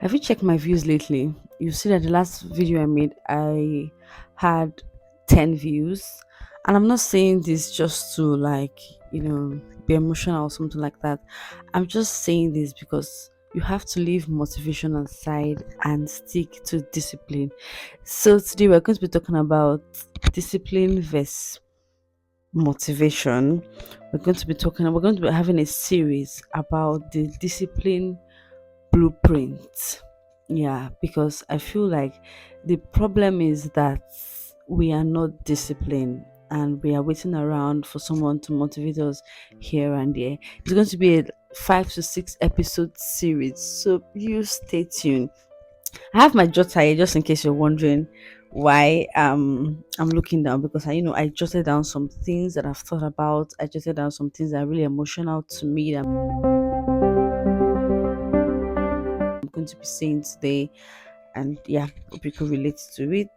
Have you checked my views lately? You see that the last video I made, I had 10 views. And I'm not saying this just to be emotional or something like that. I'm just saying this because you have to leave motivation aside and stick to discipline. So today we're going to be talking about discipline versus motivation. We're going to be having a series about the discipline blueprint. Yeah, because I feel like the problem is that we are not disciplined and we are waiting around for someone to motivate us here and there. It's going to be a 5 to 6 episode series, so you stay tuned. I have my jotter here just in case you're wondering why I'm looking down, because I jotted down some things that I've thought about. I jotted down some things that are really emotional to me that I'm going to be saying today, and yeah, hope you can relate to it.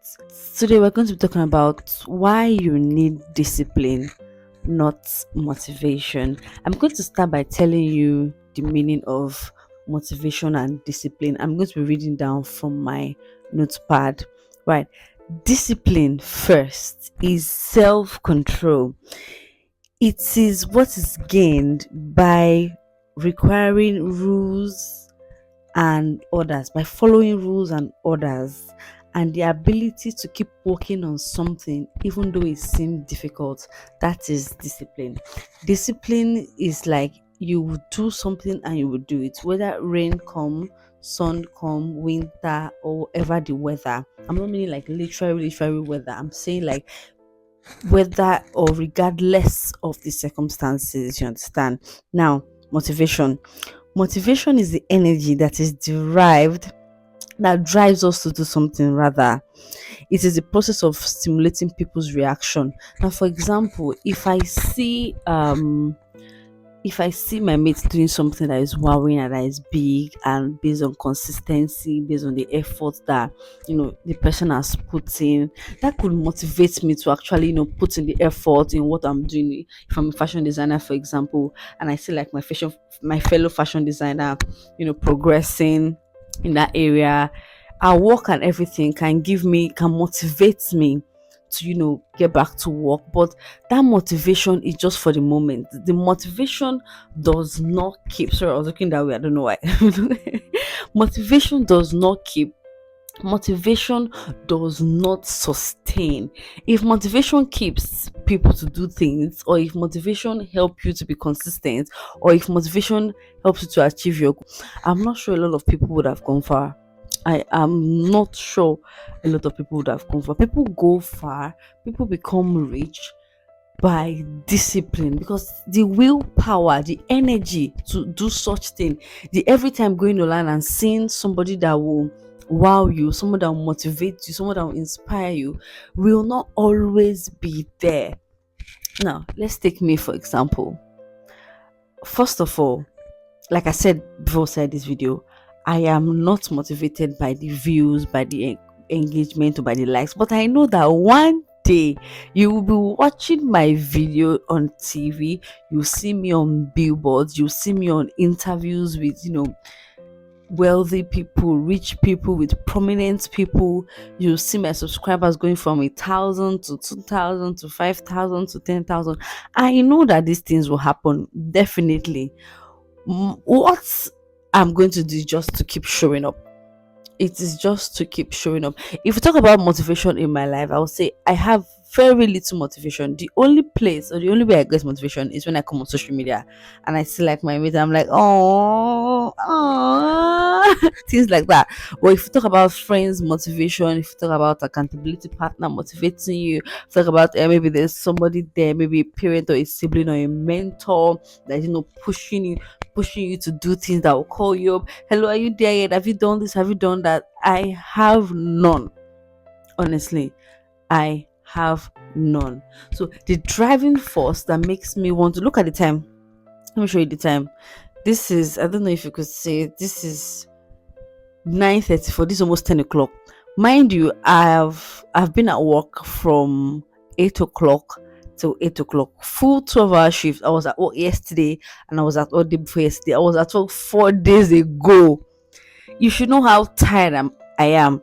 Today we're going to be talking about why you need discipline, not motivation. I'm going to start by telling you the meaning of motivation and discipline. I'm going to be reading down from my notepad. Right. Discipline first is self-control. It is what is gained by requiring rules and orders, by following rules and orders, and the ability to keep working on something even though it seems difficult. That is discipline. Discipline is like you will do something and you will do it, whether rain come, sun come, winter, or whatever the weather. I'm not meaning like literally weather. I'm saying like whether or regardless of the circumstances, you understand. Now, motivation is the energy that is derived, that drives us to do something. Rather, it is the process of stimulating people's reaction. Now, for example, if I see my mates doing something that is wowing and that is big, and based on consistency, based on the effort that the person has put in, that could motivate me to actually put in the effort in what I'm doing. If I'm a fashion designer, for example, and I see like my fellow fashion designer, progressing in that area, our work and everything can motivate me to get back to work. But that motivation is just for the moment. The motivation does not keep. Sorry, I was looking that way, I don't know why. motivation does not keep Motivation does not sustain. If motivation keeps people to do things, or if motivation help you to be consistent, or if motivation helps you to achieve your goal, I'm not sure a lot of people would have gone far. I am not sure a lot of people would have gone far. People go far, people become rich by discipline, because the willpower, the energy to do such thing, the every time going online and seeing somebody that will wow you, someone that will motivate you, someone that will inspire you, will not always be there. Now, let's take me for example. First of all, like I said before I started this video, I am not motivated by the views, by the engagement, or by the likes, but I know that one day you will be watching my video on TV, you see me on billboards, you see me on interviews with wealthy people, rich people, with prominent people. You see my subscribers going from 1,000 to 2,000 to 5,000 to 10,000. I know that these things will happen definitely. What I'm going to do is just to keep showing up. It is just to keep showing up. If we talk about motivation in my life, I would say I have very little motivation. The only place or the only way I get motivation is when I come on social media and I see like my mate, I'm like, oh, things like that. But if you talk about friends motivation, if you talk about accountability partner motivating you, talk about maybe there's somebody there, maybe a parent or a sibling or a mentor that pushing you to do things that will call you up. Hello, are you there yet? Have you done this? Have you done that? I have none. Honestly, I have none. So the driving force that makes me want to look at the time. Let me show you the time. This is, I don't know if you could say, this is 9:34. This is almost 10 o'clock. Mind you, I've been at work from 8 o'clock till 8 o'clock. Full 12-hour shift. I was at work yesterday and I was at work day before yesterday. I was at work 4 days ago. You should know how tired I am.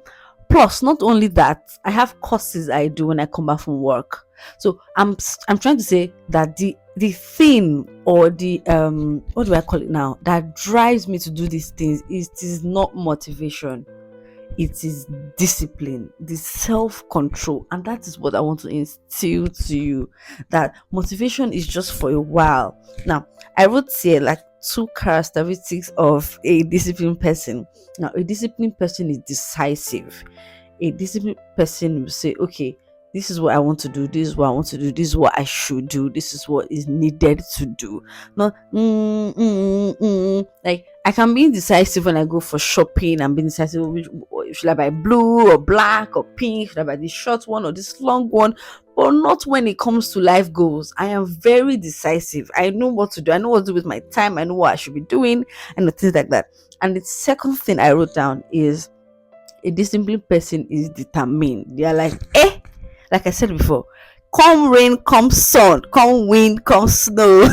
Plus, not only that, I have courses I do when I come back from work. So I'm trying to say that the thing, or the what do I call it now, that drives me to do these things, it is not motivation, it is discipline, the self-control. And that is what I want to instill to you, that motivation is just for a while. Now, I wrote here like two characteristics of a disciplined person. Now, a disciplined person is decisive. A disciplined person will say, okay, this is what I want to do, this is what I want to do, this is what I should do, this is what is needed to do. Not like I can be indecisive when I go for shopping. I'm being decisive, which should I buy, blue or black or pink, should I buy this short one or this long one, but not when it comes to life goals. I am very decisive. I know what to do, I know what to do with my time, I know what I should be doing, and the things like that. And the second thing I wrote down is, a disciplined person is determined. They are like I said before, come rain, come sun, come wind, come snow,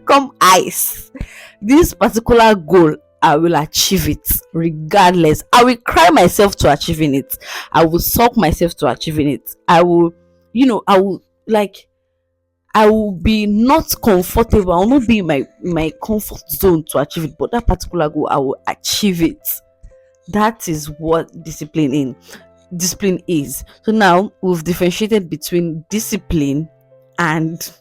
come ice. This particular goal, I will achieve it regardless. I will cry myself to achieving it. I will sulk myself to achieving it. I will, I will like I will be not comfortable. I will not be in my comfort zone to achieve it. But that particular goal, I will achieve it. That is what discipline is. So now we've differentiated between discipline and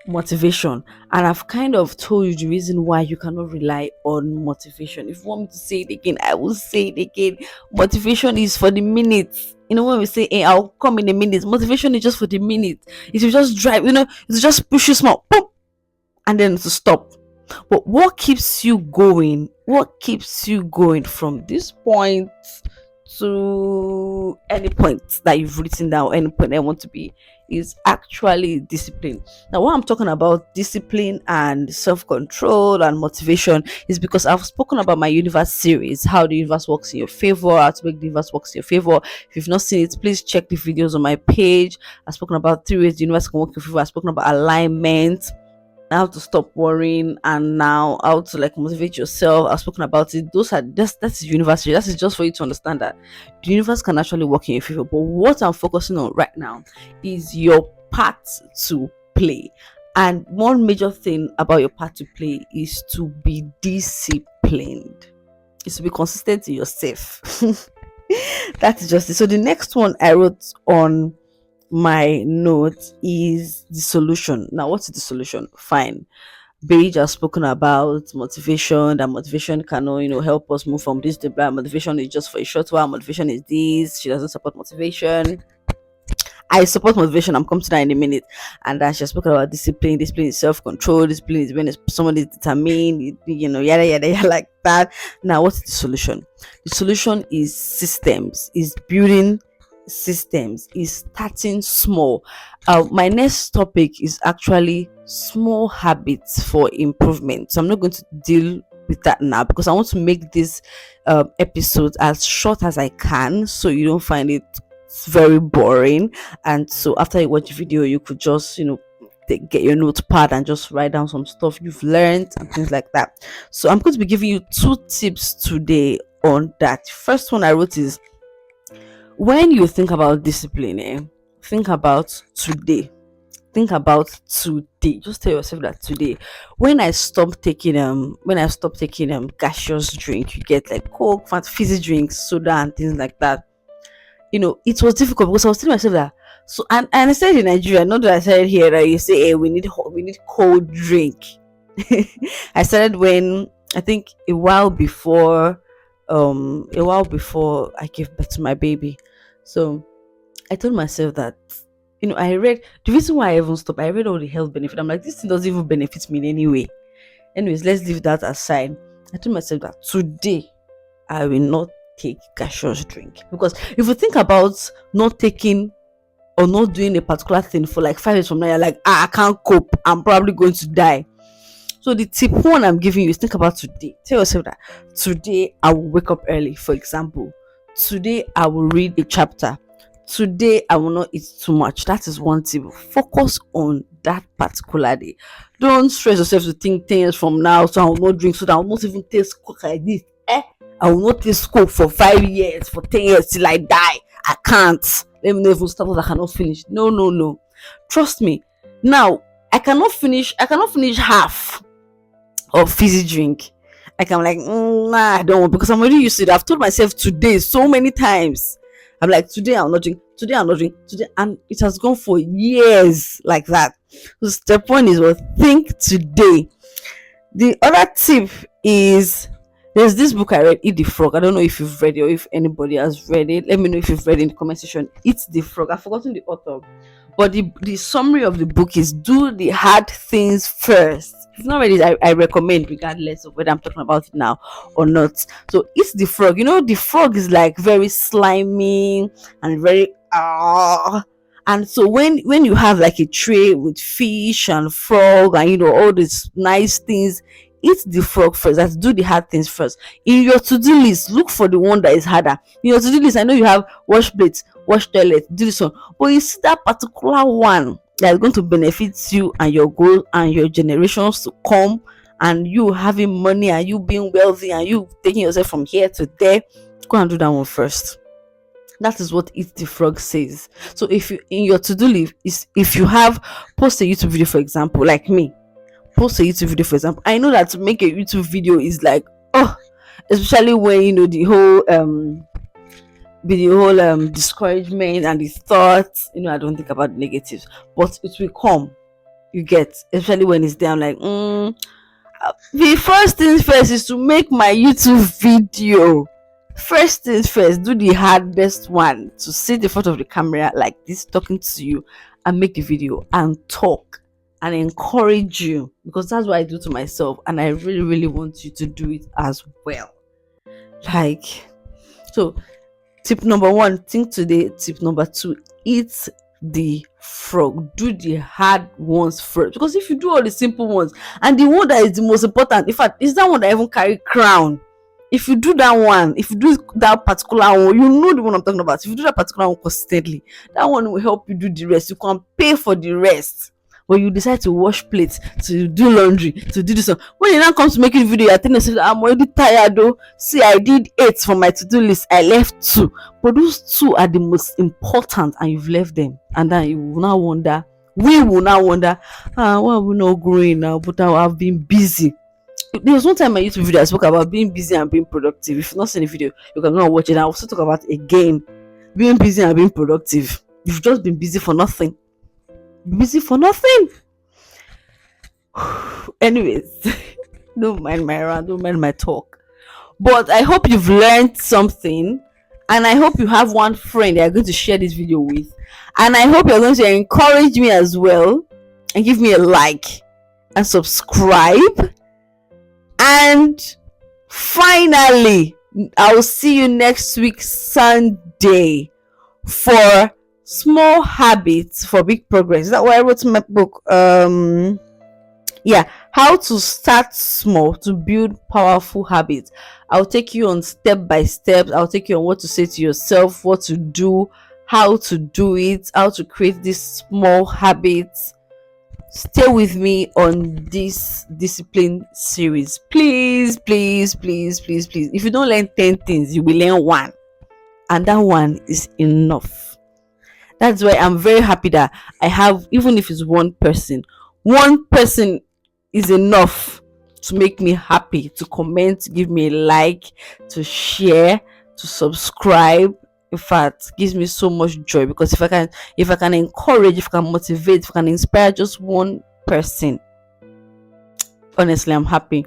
motivation, and I've kind of told you the reason why you cannot rely on motivation. If you want me to say it again, I will say it again. Motivation is for the minutes. When we say, hey, I'll come in a minute, motivation is just for the minute. It will just drive, it's just push you small, boom, and then to stop. But what keeps you going? What keeps you going from this point to any point that you've written down, any point I want to be, is actually discipline. Now, what I'm talking about discipline and self-control and motivation is because I've spoken about my universe series, how the universe works in your favor, how to make the universe works in your favor. If you've not seen it, please check the videos on my page. I've spoken about 3 ways the universe can work in your favor. I've spoken about alignment, how to stop worrying, and now how to like motivate yourself. I've spoken about it. That's university. That is just for you to understand that the universe can actually work in your favor. But what I'm focusing on right now is your part to play. And one major thing about your part to play is to be disciplined. Is to be consistent in yourself. That is just it. So the next one I wrote on my note is the solution. Now, what's the solution? Fine. Beige has spoken about motivation, that motivation cannot, help us move from this to that. Motivation is just for a short while. Motivation is this. She doesn't support motivation. I support motivation. I'm coming to that in a minute. And then she has spoken about discipline. Discipline is self-control. Discipline is when somebody is determined, yada, yada, yada, like that. Now, what's the solution? The solution is systems, is building systems, is starting small. My next topic is actually small habits for improvement. So I'm not going to deal with that now because I want to make this episode as short as I can, so you don't find it very boring. And so after you watch the video, you could just get your notepad and just write down some stuff you've learned and things like that. So I'm going to be giving you 2 tips today on that. First one I wrote is, when you think about discipline, think about today. Think about today. Just tell yourself that today, when I stop taking gaseous drink, you get like Coke, fizzy drinks, soda, and things like that. It was difficult because I was telling myself that. So, and I said in Nigeria, not that I said here that you say, hey, we need cold drink. I started when I think a while before I gave birth to my baby. So I told myself that, I read the reason why I even stopped. I read all the health benefit. I'm like, this thing doesn't even benefit me in any way. Anyways, let's leave that aside. I told myself that today I will not take gaseous drink, because if you think about not taking or not doing a particular thing for like 5 years from now, you're like, I can't cope. I'm probably going to die. So the tip one I'm giving you is think about today. Tell yourself that today I will wake up early, for example. Today I will read a chapter. Today I will not eat too much. That is one tip. Focus on that particular day. Don't stress yourself to think 10 years from now, so I will not drink, so that I will not even taste Coke like this. I will not take school for 5 years, for 10 years till I die. I can't. Let me know even start what I cannot finish. No, no, no. Trust me. Now, I cannot finish half of fizzy drink. Like I'm like, nah, I don't want, because I'm already used to it. I've told myself today so many times. I'm like, today I'll not drink, today I'll not drink, today, and it has gone for years like that. So step one is, well, think today. The other tip is, there's this book I read, Eat the Frog. I don't know if you've read it or if anybody has read it. Let me know if you've read it in the comment section. Eat the Frog. I've forgotten the author. But the summary of the book is, do the hard things first. If you've not read it, I recommend, regardless of whether I'm talking about it now or not. So Eat the Frog. You know, the frog is like very slimy and very and so when you have like a tray with fish and frog and all these nice things, eat the frog first. That's, do the hard things first. In your to-do list, look for the one that is harder. In your to-do list, I know you have wash plates, wash toilet, do this one, but you see that particular one that is going to benefit you and your goal and your generations to come, and you having money and you being wealthy and you taking yourself from here to there, go and do that one first. That is what Eat the Frog says. So if you, in your to-do list, is, if you have, post a YouTube video, for example, like me, post a YouTube video, for example. I know that to make a YouTube video is like, oh, especially when the whole discouragement and the thoughts, I don't think about the negatives, but it will come. You get, especially when it's there, I'm like, the first things first is to make my YouTube video. First things first, do the hardest one, to sit in front of the camera like this, talking to you, and make the video and talk and encourage you, because that's what I do to myself, and I really, really want you to do it as well. Like, so tip number one, think today. Tip number two, eat the frog. Do the hard ones first, because if you do all the simple ones, and the one that is the most important, in fact, is that one that even carry crown. If you do that one, if you do that particular one, you know the one I'm talking about. If you do that particular one consistently, that one will help you do the rest. You can pay for the rest. When you decide to wash plates, to do laundry, to do this one, when you now come to making video, you're telling yourself, I'm already tired though. See, I did 8 for my to-do list, I left 2. But those 2 are the most important, and you've left them. And then you will now wonder, we will now wonder, why are we not growing now? But I've been busy. There was one time my YouTube video I spoke about being busy and being productive. If you've not seen the video, you can go and watch it. I'll also talk about again being busy and being productive. You've just been busy for nothing. Busy for nothing. Anyways, don't mind my rant, don't mind my talk. But I hope you've learned something, and I hope you have one friend that you're going to share this video with. And I hope you're going to encourage me as well, and give me a like and subscribe. And finally, I'll see you next week Sunday for Small Habits for Big Progress. Is that what I wrote in my book? Yeah, how to start small to build powerful habits. I'll take you on step by step. I'll take you on what to say to yourself, what to do, how to do it, how to create these small habits. Stay with me on this discipline series, please, please, please, please, please. If you don't learn 10 things, you will learn 1, and that 1 is enough. That's why I'm very happy that I have, even if it's one person is enough to make me happy, to comment, to give me a like, to share, to subscribe. In fact, gives me so much joy, because if I can encourage, if I can motivate, if I can inspire just one person, honestly, I'm happy.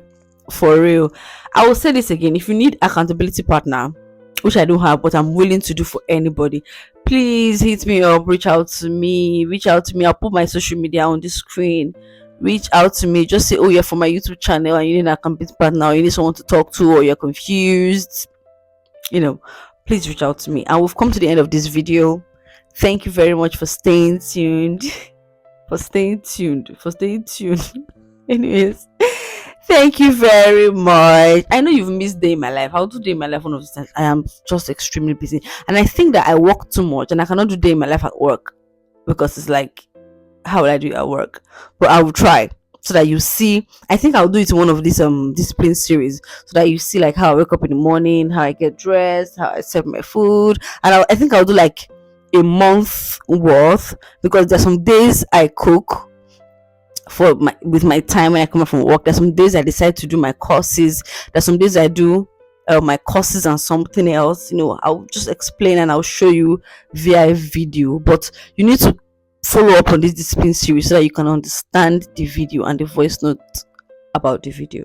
For real. I will say this again: if you need accountability partner, which I don't have, but I'm willing to do for anybody, please hit me up, reach out to me. I'll put my social media on the screen. Reach out to me. Just say, oh, you're from my YouTube channel and you need an accountability partner, or you need someone to talk to, or you're confused, please reach out to me. And we've come to the end of this video. Thank you very much for staying tuned. Anyways, thank you very much. I know you've missed Day in My Life. I'll do Day in My Life one of these times. I am just extremely busy, and I think that I work too much, and I cannot do Day in My Life at work, because it's like, how will I do it at work? But I will try. so that you see. I think I'll do it in one of these discipline series, so that you see like how I wake up in the morning, how I get dressed, how I serve my food. And I think I'll do like a month worth, because there's some days I cook for my with my time when I come back from work. There's some days I decide to do my courses. There's some days I do my courses and something else. I'll just explain and I'll show you via video. But you need to follow up on this discipline series so that you can understand the video and the voice note about the video.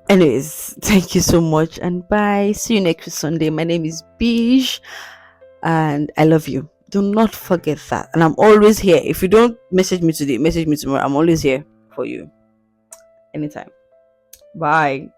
Anyways, thank you so much and bye. See you next Sunday. My name is Beige and I love you. Do not forget that. And I'm always here. If you don't message me today, message me tomorrow. I'm always here for you. Anytime. Bye.